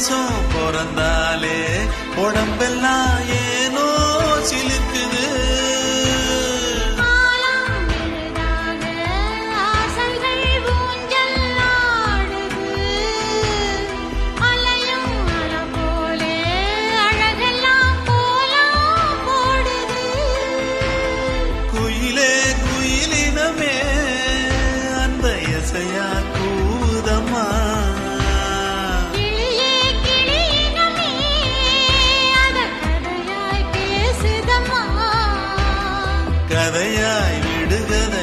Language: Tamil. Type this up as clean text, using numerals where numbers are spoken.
மாசம் பிறந்தாலே உடம்பெல்லாம் ஏனோ சிலுக்குது. குயிலே குயிலினமே அந்த இசையா கூதம்மா. கதையாய் விடுகதை